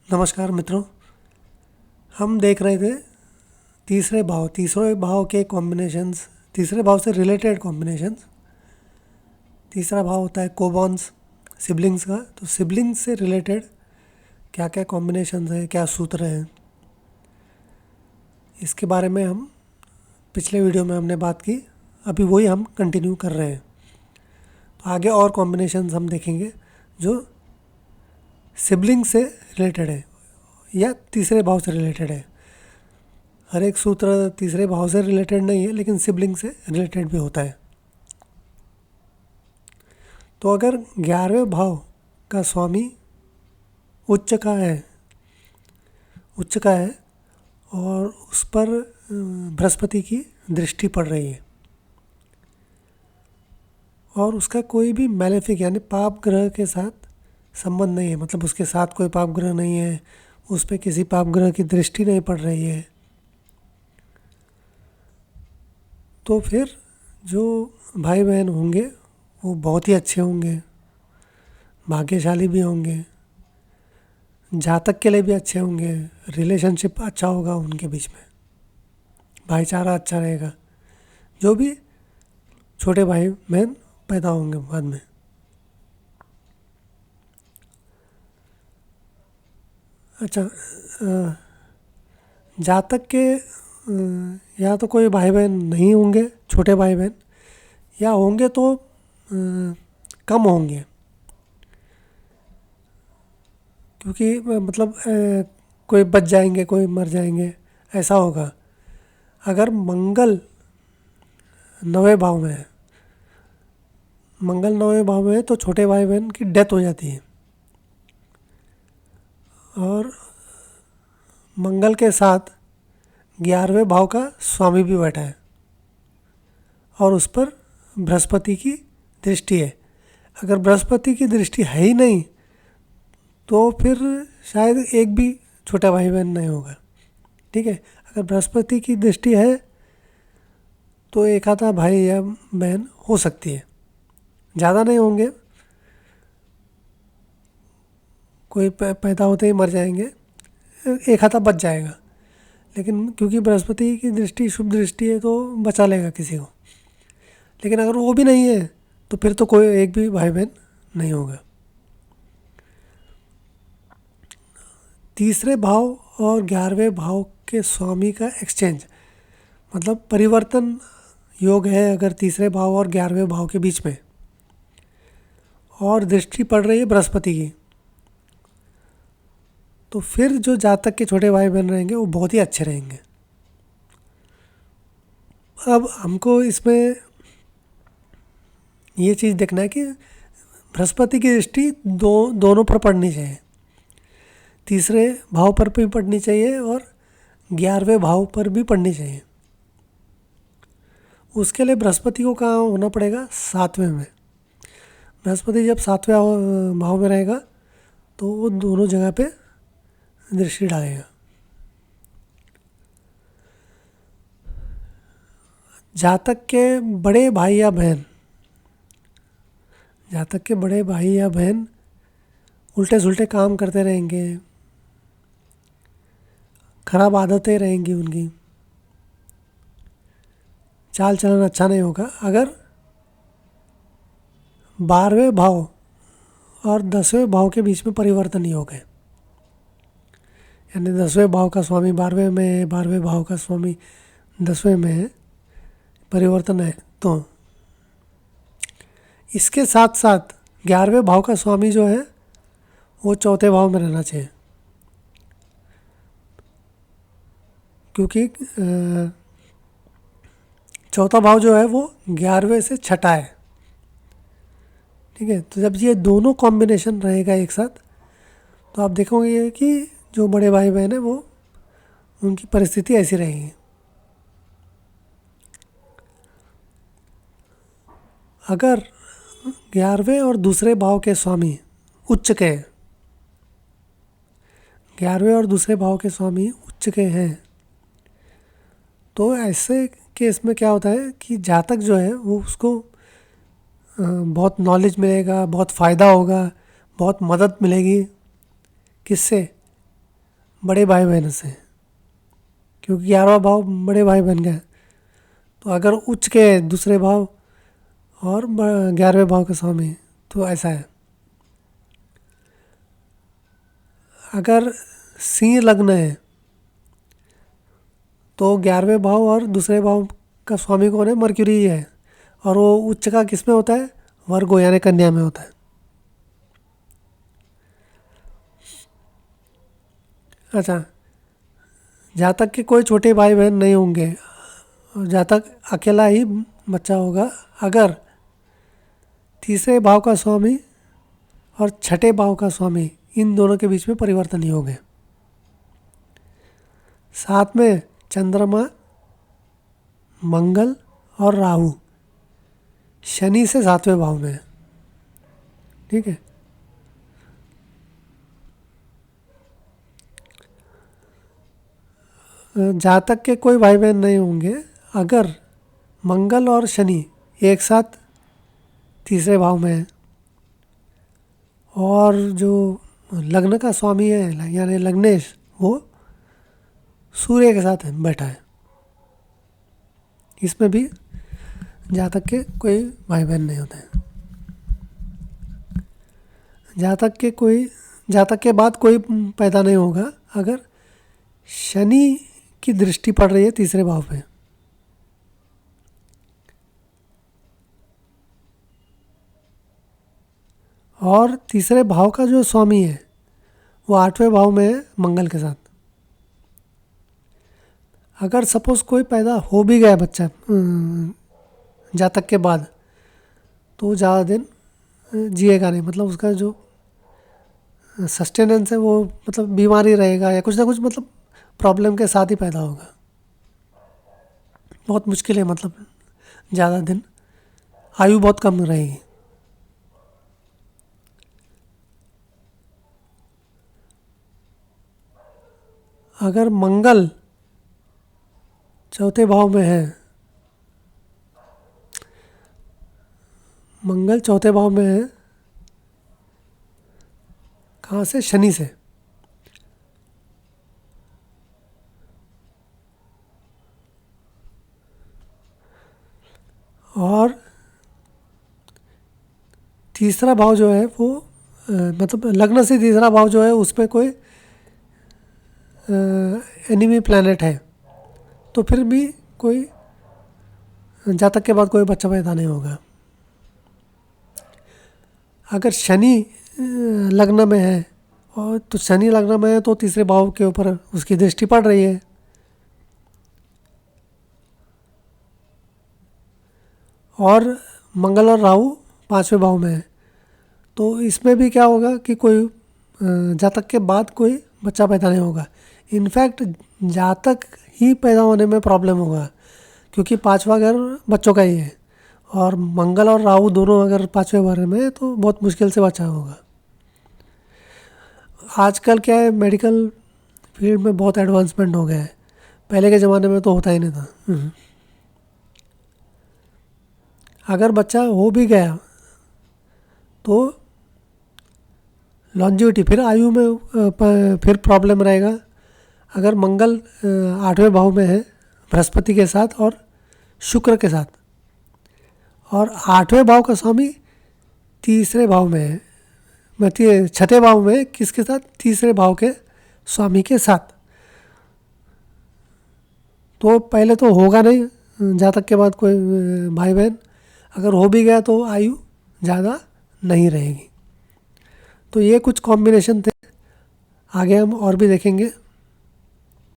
नमस्कार मित्रों। हम देख रहे थे तीसरे भाव के कॉम्बिनेशंस, तीसरे भाव से रिलेटेड कॉम्बिनेशंस। तीसरा भाव होता है कोबॉन्स, सिबलिंग्स का। तो सिबलिंग्स से रिलेटेड क्या क्या कॉम्बिनेशंस हैं, क्या सूत्र हैं, इसके बारे में हम पिछले वीडियो में हमने बात की। अभी वही हम कंटिन्यू कर रहे हैं। तो आगे और कॉम्बिनेशंस हम देखेंगे जो सिबलिंग से रिलेटेड है या तीसरे भाव से रिलेटेड है। हर एक सूत्र तीसरे भाव से रिलेटेड नहीं है, लेकिन सिबलिंग से रिलेटेड भी होता है। तो अगर 11वें भाव का स्वामी उच्च का है और उस पर बृहस्पति की दृष्टि पड़ रही है और उसका कोई भी मैलेफिक यानी पाप ग्रह के साथ संबंध नहीं है, मतलब उसके साथ कोई पाप ग्रह नहीं है, उस पर किसी पाप ग्रह की दृष्टि नहीं पड़ रही है, तो फिर जो भाई बहन होंगे वो बहुत ही अच्छे होंगे, भाग्यशाली भी होंगे, जातक के लिए भी अच्छे होंगे, रिलेशनशिप अच्छा होगा उनके बीच में, भाईचारा अच्छा रहेगा। जो भी छोटे भाई बहन पैदा होंगे बाद में। अच्छा, जातक के या तो कोई भाई बहन नहीं होंगे, छोटे भाई बहन, या होंगे तो कम होंगे, क्योंकि मतलब कोई बच जाएंगे, कोई मर जाएंगे, ऐसा होगा। अगर मंगल 9वें भाव में है, मंगल 9वें भाव में है तो छोटे भाई बहन की डेथ हो जाती है। और मंगल के साथ 11वें भाव का स्वामी भी बैठा है और उस पर बृहस्पति की दृष्टि है। अगर बृहस्पति की दृष्टि है ही नहीं तो फिर शायद एक भी छोटा भाई बहन नहीं होगा। ठीक है, अगर बृहस्पति की दृष्टि है तो एक आधा भाई या बहन हो सकती है, ज़्यादा नहीं होंगे, कोई पैदा होते ही मर जाएंगे, एक हाथा बच जाएगा। लेकिन क्योंकि बृहस्पति की दृष्टि शुभ दृष्टि है तो बचा लेगा किसी को। लेकिन अगर वो भी नहीं है तो फिर तो कोई एक भी भाई बहन नहीं होगा। तीसरे भाव और 11वें भाव के स्वामी का एक्सचेंज मतलब परिवर्तन योग है अगर तीसरे भाव और 11वें भाव के बीच में, और दृष्टि पड़ रही है बृहस्पति की, तो फिर जो जातक के छोटे भाई बहन रहेंगे वो बहुत ही अच्छे रहेंगे। अब हमको इसमें ये चीज़ देखना है कि बृहस्पति की दृष्टि दोनों पर पड़नी चाहिए, तीसरे भाव पर भी पड़नी चाहिए और 11वें भाव पर भी पड़नी चाहिए। उसके लिए बृहस्पति को कहाँ होना पड़ेगा? 7वें में। बृहस्पति जब 7वें भाव में रहेगा तो वो दोनों जगह पे दृष्टि डालेगा। जातक के बड़े भाई या बहन, जातक के बड़े भाई या बहन उल्टे सुल्टे काम करते रहेंगे, खराब आदतें रहेंगी उनकी, चाल चलन अच्छा नहीं होगा। अगर 12वें भाव और 10वें भाव के बीच में परिवर्तन योग है, यानी 10वें भाव का स्वामी 12वें में है, 12वें भाव का स्वामी 10वें में है, परिवर्तन है, तो इसके साथ साथ 11वें भाव का स्वामी जो है वो 4थे भाव में रहना चाहिए, क्योंकि चौथा भाव जो है वो 11वें से छठा है। ठीक है, तो जब ये दोनों कॉम्बिनेशन रहेगा एक साथ तो आप देखोगे कि जो बड़े भाई बहन है वो उनकी परिस्थिति ऐसी रहेगी। अगर 11वें और दूसरे भाव के स्वामी उच्च के हैं, 11वें और दूसरे भाव के स्वामी उच्च के हैं, तो ऐसे केस में क्या होता है कि जातक जो है वो उसको बहुत नॉलेज मिलेगा, बहुत फ़ायदा होगा, बहुत मदद मिलेगी। किससे? बड़े भाई बहन से, क्योंकि 11वां भाव बड़े भाई बहन का है। तो अगर उच्च के दूसरे भाव और 11वें भाव के स्वामी, तो ऐसा है। अगर सिंह लग्न है तो 11वें भाव और दूसरे भाव का स्वामी कौन है? मर्क्यूरी ही है। और वो उच्च का किस में होता है? वर्गो यानी कन्या में होता है। अच्छा, जहाँ तक कि कोई छोटे भाई बहन नहीं होंगे, जहाँ तक अकेला ही बच्चा होगा, अगर तीसरे भाव का स्वामी और छठे भाव का स्वामी इन दोनों के बीच में परिवर्तन ही हो गए, साथ में चंद्रमा, मंगल और राहु शनि से 7वें भाव में है। ठीक है। जहाँ तक के कोई भाई बहन नहीं होंगे, अगर मंगल और शनि एक साथ तीसरे भाव में है और जो लग्न का स्वामी है यानी लग्नेश, वो सूर्य के साथ है बैठा है, इसमें भी जहाँ तक के कोई भाई बहन नहीं होते हैं। जहाँ तक के बाद कोई पैदा नहीं होगा अगर शनि की दृष्टि पड़ रही है तीसरे भाव पे। और तीसरे भाव का जो स्वामी है वो 8वें भाव में है मंगल के साथ। अगर सपोज कोई पैदा हो भी गया बच्चा जातक के बाद, तो ज़्यादा दिन जिएगा नहीं, मतलब उसका जो सस्टेनेंस है वो मतलब बीमारी रहेगा या कुछ ना कुछ मतलब प्रॉब्लम के साथ ही पैदा होगा। बहुत मुश्किल है, मतलब ज़्यादा दिन, आयु बहुत कम रहेगी। अगर मंगल चौथे भाव में है, मंगल चौथे भाव में है, कहाँ से? शनि से। और तीसरा भाव जो है वो मतलब लग्न से तीसरा भाव जो है उसमें कोई एनिमी प्लैनेट है, तो फिर भी कोई जातक के बाद कोई बच्चा पैदा नहीं होगा। अगर शनि लग्न में है, और तो शनि लग्न में है तो तीसरे भाव के ऊपर उसकी दृष्टि पड़ रही है, और मंगल और राहु 5वें भाव में है, तो इसमें भी क्या होगा कि कोई जातक के बाद कोई बच्चा पैदा नहीं होगा। इनफैक्ट जातक ही पैदा होने में प्रॉब्लम होगा, क्योंकि 5वां घर बच्चों का ही है, और मंगल और राहु दोनों अगर 5वें घर में है तो बहुत मुश्किल से बच्चा होगा। आजकल क्या है, मेडिकल फील्ड में बहुत एडवांसमेंट हो गया है, पहले के ज़माने में तो होता ही नहीं था। अगर बच्चा हो भी गया तो लॉन्जिविटी, फिर आयु में फिर प्रॉब्लम रहेगा। अगर मंगल 8वें भाव में है बृहस्पति के साथ और शुक्र के साथ, और 8वें भाव का स्वामी तीसरे भाव में है, मतलब 6ठे भाव में किसके साथ? तीसरे भाव के स्वामी के साथ, तो पहले तो होगा नहीं जातक के बाद कोई भाई बहन, अगर हो भी गया तो आयु ज़्यादा नहीं रहेगी। तो ये कुछ कॉम्बिनेशन थे, आगे हम और भी देखेंगे।